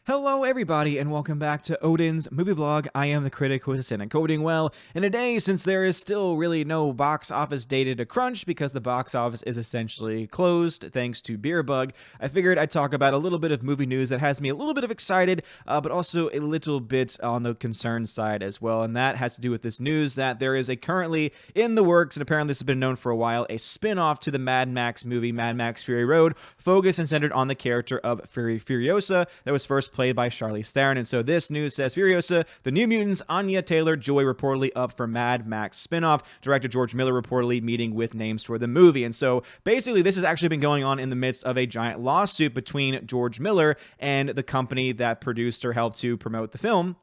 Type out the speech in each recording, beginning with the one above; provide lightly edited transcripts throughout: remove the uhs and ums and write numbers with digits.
Hello everybody and welcome back to Odin's Movie Blog. I am the critic who is a cynic coding well. In a day since there is still really no box office data to crunch because the box office is essentially closed thanks to Beer Bug, I figured I'd talk about a little bit of movie news that has me a little bit of excited, but also a little bit on the concerned side as well. And that has to do with this news that there is a currently in the works, and apparently this has been known for a while, a spin-off to the Mad Max movie, Mad Max Fury Road, focused and centered on the character of Furiosa that was first played by Charlize Theron. And so this news says Furiosa, the New Mutants, Anya Taylor-Joy reportedly up for Mad Max spinoff. Director George Miller reportedly meeting with names for the movie. And so basically this has actually been going on in the midst of a giant lawsuit between George Miller and the company that produced or helped to promote the film.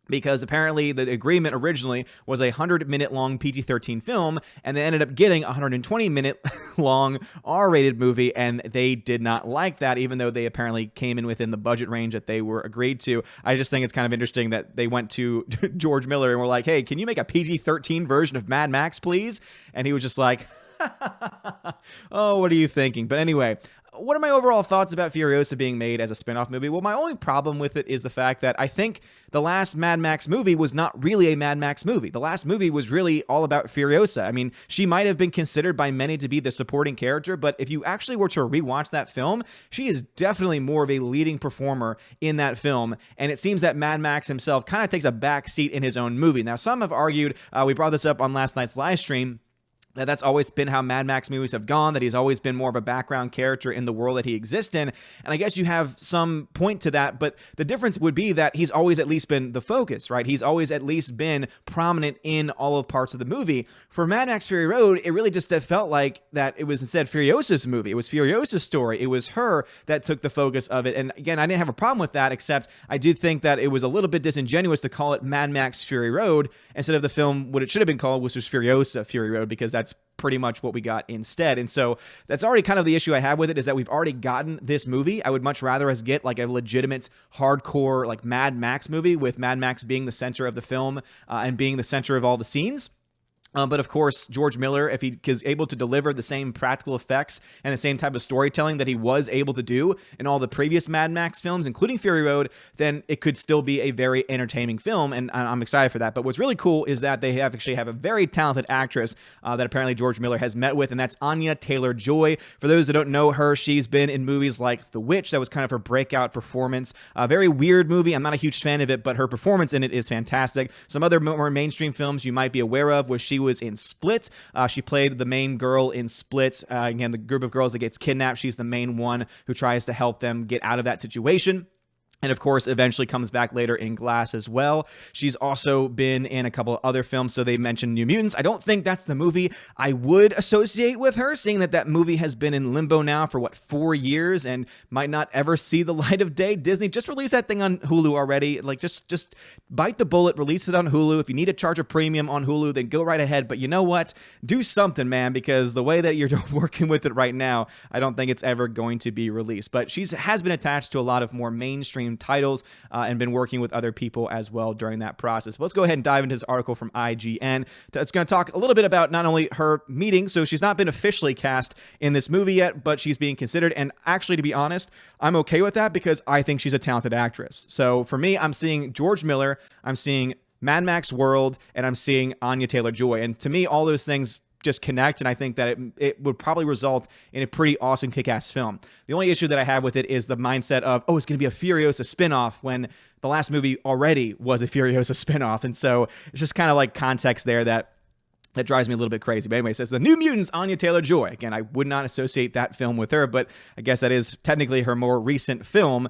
Because apparently the agreement originally was a 100-minute long PG-13 film, and they ended up getting a 120-minute long R-rated movie, and they did not like that, even though they apparently came in within the budget range that they were agreed to. I just think it's kind of interesting that they went to George Miller and were like, hey, can you make a PG-13 version of Mad Max, please? And he was just like, oh, what are you thinking? But anyway, what are my overall thoughts about Furiosa being made as a spin-off movie? Well, my only problem with it is the fact that I think the last Mad Max movie was not really a Mad Max movie. The last movie was really all about Furiosa. I mean, she might have been considered by many to be the supporting character, but if you actually were to rewatch that film, she is definitely more of a leading performer in that film, and it seems that Mad Max himself kind of takes a back seat in his own movie. Now, some have argued, we brought this up on last night's live stream, that's always been how Mad Max movies have gone, that he's always been more of a background character in the world that he exists in. And I guess you have some point to that, but the difference would be that he's always at least been the focus, right? He's always at least been prominent in all of parts of the movie. For Mad Max Fury Road, it really just felt like that it was instead Furiosa's movie. It was Furiosa's story. It was her that took the focus of it. And again, I didn't have a problem with that, except I do think that it was a little bit disingenuous to call it Mad Max Fury Road instead of the film what it should have been called, which was Furiosa Fury Road, because that's pretty much what we got instead. And so that's already kind of the issue I have with it, is that we've already gotten this movie. I would much rather us get like a legitimate hardcore like Mad Max movie, with Mad Max being the center of the film and being the center of all the scenes. But of course, George Miller, if he is able to deliver the same practical effects and the same type of storytelling that he was able to do in all the previous Mad Max films, including Fury Road, then it could still be a very entertaining film, and I'm excited for that. But what's really cool is that they actually have a very talented actress that apparently George Miller has met with, and that's Anya Taylor-Joy. For those that don't know her, she's been in movies like The Witch. That was kind of her breakout performance. A very weird movie. I'm not a huge fan of it, but her performance in it is fantastic. Some other more mainstream films you might be aware of was she was in Split. She played the main girl in Split. Again, the group of girls that gets kidnapped, she's the main one who tries to help them get out of that situation. And of course, eventually comes back later in Glass as well. She's also been in a couple of other films. So they mentioned New Mutants. I don't think that's the movie I would associate with her, seeing that that movie has been in limbo now for, 4 years and might not ever see the light of day. Disney, just release that thing on Hulu already. Like, just bite the bullet, release it on Hulu. If you need to charge a premium on Hulu, then go right ahead. But you know what? Do something, man, because the way that you're working with it right now, I don't think it's ever going to be released. But she has been attached to a lot of more mainstream titles and been working with other people as well during that process. But let's go ahead and dive into this article from IGN. It's going to talk a little bit about not only her meeting, so she's not been officially cast in this movie yet, but she's being considered. And actually, to be honest, I'm okay with that because I think she's a talented actress. So for me, I'm seeing George Miller, I'm seeing Mad Max World, and I'm seeing Anya Taylor-Joy. And to me, all those things just connect, and I think that it would probably result in a pretty awesome kick-ass film. The only issue that I have with it is the mindset of, oh, it's going to be a Furiosa spinoff when the last movie already was a Furiosa spinoff. And so it's just kind of like context there that drives me a little bit crazy. But anyway, it says The New Mutants, Anya Taylor-Joy. Again, I would not associate that film with her, but I guess that is technically her more recent film,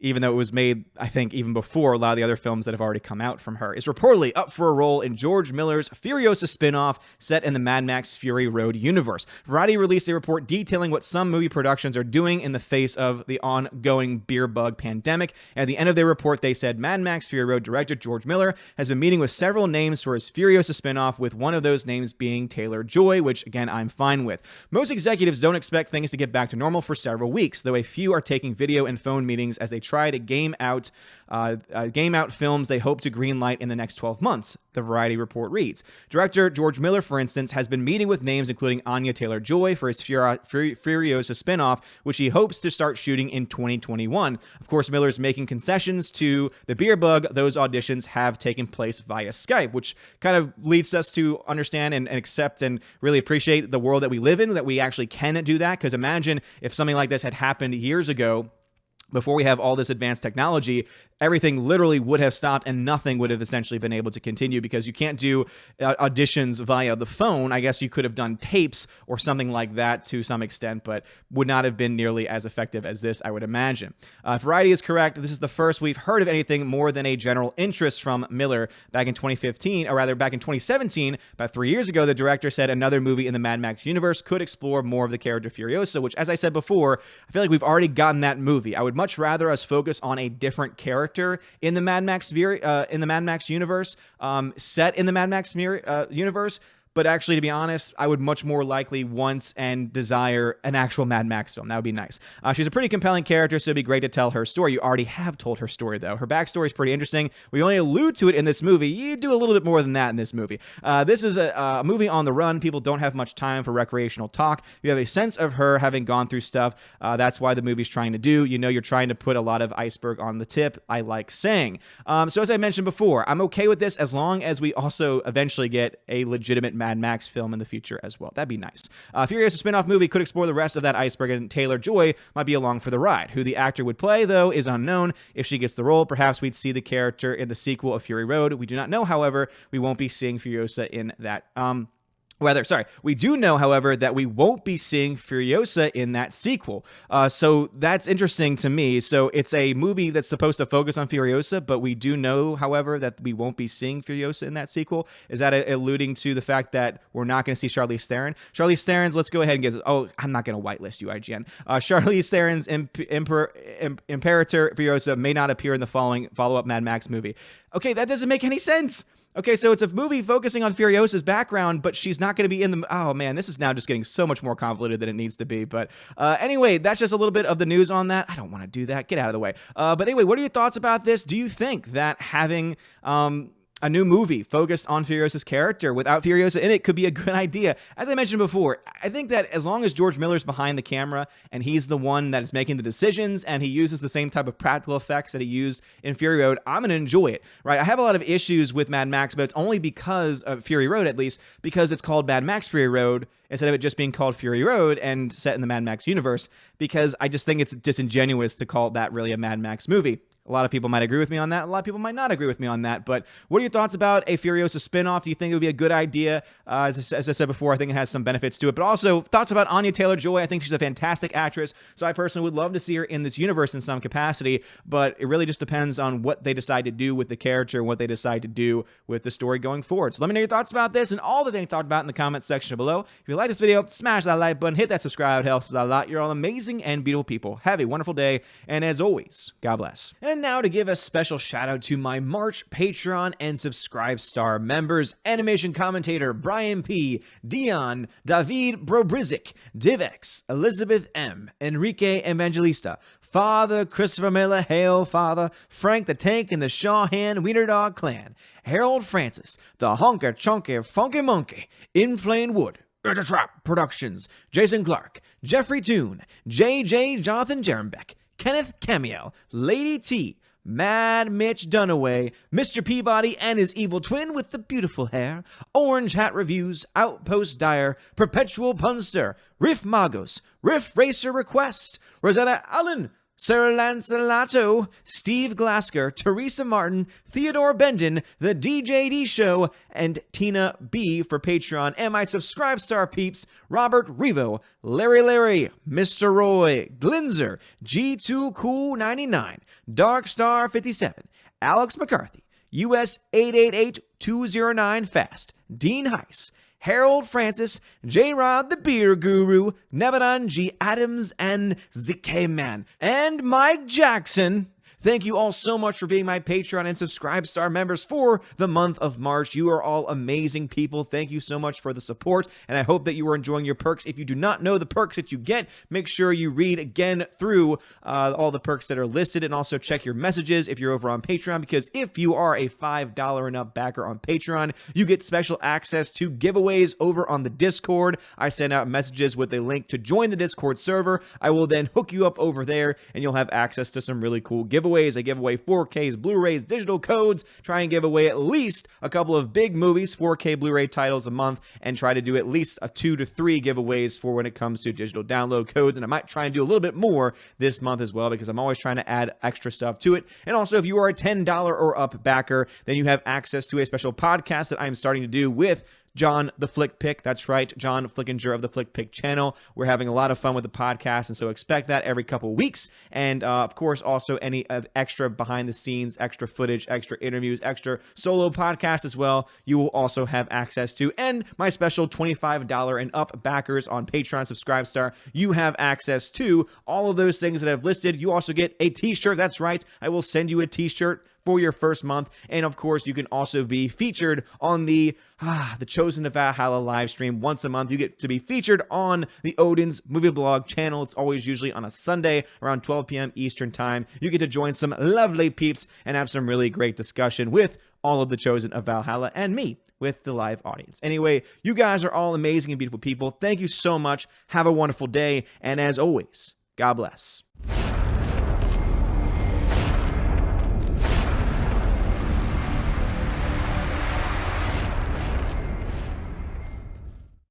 even though it was made, I think, even before a lot of the other films that have already come out from her, is reportedly up for a role in George Miller's Furiosa spinoff set in the Mad Max Fury Road universe. Variety released a report detailing what some movie productions are doing in the face of the ongoing beer bug pandemic. And at the end of their report, they said Mad Max Fury Road director George Miller has been meeting with several names for his Furiosa spinoff, with one of those names being Taylor-Joy, which, again, I'm fine with. Most executives don't expect things to get back to normal for several weeks, though a few are taking video and phone meetings as they try to game out films they hope to greenlight in the next 12 months, the Variety report reads. Director George Miller, for instance, has been meeting with names including Anya Taylor-Joy for his Furiosa spinoff, which he hopes to start shooting in 2021. Of course, Miller is making concessions to the beer bug. Those auditions have taken place via Skype, which kind of leads us to understand and accept and really appreciate the world that we live in, that we actually can do that. Because imagine if something like this had happened years ago, before we have all this advanced technology, everything literally would have stopped and nothing would have essentially been able to continue, because you can't do auditions via the phone. I guess you could have done tapes or something like that to some extent, but would not have been nearly as effective as this, I would imagine. If Variety is correct, this is the first we've heard of anything more than a general interest from Miller. Back in 2015, or rather back in 2017, about 3 years ago, the director said another movie in the Mad Max universe could explore more of the character Furiosa, which, as I said before, I feel like we've already gotten that movie. I would much rather us focus on a different character in the Mad Max universe, set in the Mad Max universe. But actually, to be honest, I would much more likely want and desire an actual Mad Max film. That would be nice. She's a pretty compelling character, so it'd be great to tell her story. You already have told her story, though. Her backstory is pretty interesting. We only allude to it in this movie. You do a little bit more than that in this movie. This is a movie on the run. People don't have much time for recreational talk. You have a sense of her having gone through stuff. That's why the movie's trying to do. You know, you're trying to put a lot of iceberg on the tip. I like saying. So as I mentioned before, I'm okay with this as long as we also eventually get a legitimate Mad Max film in the future as well. That'd be nice. Furiosa spin-off movie could explore the rest of that iceberg, and Taylor-Joy might be along for the ride. Who the actor would play, though, is unknown. If she gets the role, perhaps we'd see the character in the sequel of Fury Road. We do not know, however. We won't be seeing Furiosa in that. We do know, however, that we won't be seeing Furiosa in that sequel. So that's interesting to me. So it's a movie that's supposed to focus on Furiosa, but we do know, however, that we won't be seeing Furiosa in that sequel. Is that alluding to the fact that we're not going to see Charlize Theron? Charlize Theron's, let's go ahead and get... Oh, I'm not going to whitelist you, IGN. Charlize Theron's Imperator Furiosa may not appear in the following follow-up Mad Max movie. Okay, that doesn't make any sense. Okay, so it's a movie focusing on Furiosa's background, but she's not going to be in the... Oh, man, this is now just getting so much more convoluted than it needs to be. But anyway, that's just a little bit of the news on that. I don't want to do that. Get out of the way. But anyway, what are your thoughts about this? Do you think that having... a new movie focused on Furiosa's character without Furiosa in it could be a good idea? As I mentioned before, I think that as long as George Miller's behind the camera and he's the one that is making the decisions and he uses the same type of practical effects that he used in Fury Road, I'm going to enjoy it, right? I have a lot of issues with Mad Max, but it's only because of Fury Road, at least, because it's called Mad Max Fury Road instead of it just being called Fury Road and set in the Mad Max universe, because I just think it's disingenuous to call that really a Mad Max movie. A lot of people might agree with me on that. A lot of people might not agree with me on that. But what are your thoughts about a Furiosa spinoff? Do you think it would be a good idea? As I said before, I think it has some benefits to it. But also, thoughts about Anya Taylor-Joy. I think she's a fantastic actress. So I personally would love to see her in this universe in some capacity. But it really just depends on what they decide to do with the character and what they decide to do with the story going forward. So let me know your thoughts about this and all the things talked about in the comments section below. If you like this video, smash that like button, hit that subscribe. It helps us out a lot. You're all amazing and beautiful people. Have a wonderful day. And as always, God bless. And now to give a special shout out to my March Patreon and Subscribe Star members: animation commentator Brian P, Dion, David Brobrizik, Divex, Elizabeth M, Enrique Evangelista, Father Christopher Miller, Hail Father, Frank the Tank and the Shawhan Wiener Dog Clan, Harold Francis, the Honker Chonker Funky Monkey, Inflamed Wood, Trap Productions, Jason Clark, Jeffrey Toon, JJ Jonathan Jerembeck, Kenneth Camiel, Lady T, Mad Mitch Dunaway, Mr. Peabody and his evil twin with the beautiful hair, Orange Hat Reviews, Outpost Dyer, Perpetual Punster, Riff Magos, Riff Racer Request, Rosetta Allen, Sir Lancelato, Steve Glasker, Teresa Martin, Theodore Bendon, The DJD Show, and Tina B for Patreon, and my Subscribe Star peeps, Robert Revo, Larry, Mr. Roy, Glinzer, G2 Cool 99, Dark Star 57, Alex McCarthy, US 888209 Fast, Dean Heiss, Harold Francis, J-Rod the Beer Guru, Nebadan G. Adams, and ZK Man, and Mike Jackson. Thank you all so much for being my Patreon and Subscribe Star members for the month of March. You are all amazing people. Thank you so much for the support, and I hope that you are enjoying your perks. If you do not know the perks that you get, make sure you read again through all the perks that are listed, and also check your messages if you're over on Patreon, because if you are a $5 and up backer on Patreon, you get special access to giveaways over on the Discord. I send out messages with a link to join the Discord server. I will then hook you up over there, and you'll have access to some really cool giveaways. I give away 4Ks, Blu-rays, digital codes, try and give away at least a couple of big movies, 4K Blu-ray titles a month, and try to do at least a 2 to 3 giveaways for when it comes to digital download codes. And I might try and do a little bit more this month as well, because I'm always trying to add extra stuff to it. And also, if you are a $10 or up backer, then you have access to a special podcast that I'm starting to do with John the Flick Pick. That's right, John Flickinger of the Flick Pick channel. We're having a lot of fun with the podcast, and so expect that every couple weeks. And of course, also any extra behind the scenes, extra footage, extra interviews, extra solo podcasts as well, you will also have access to. And my special $25 and up backers on Patreon Subscribe Star, you have access to all of those things that I've listed. You also get a t-shirt. That's right, I will send you a t-shirt for your first month. And of course, you can also be featured on the Chosen to Valhalla live stream once a month. You get to be featured on the Odin's movie blog channel. It's always usually on a Sunday around 12 p.m. Eastern time. You get to join some lovely peeps and have some really great discussion with all of the Chosen of Valhalla and me with the live audience. Anyway, you guys are all amazing and beautiful people. Thank you so much. Have a wonderful day. And as always, God bless.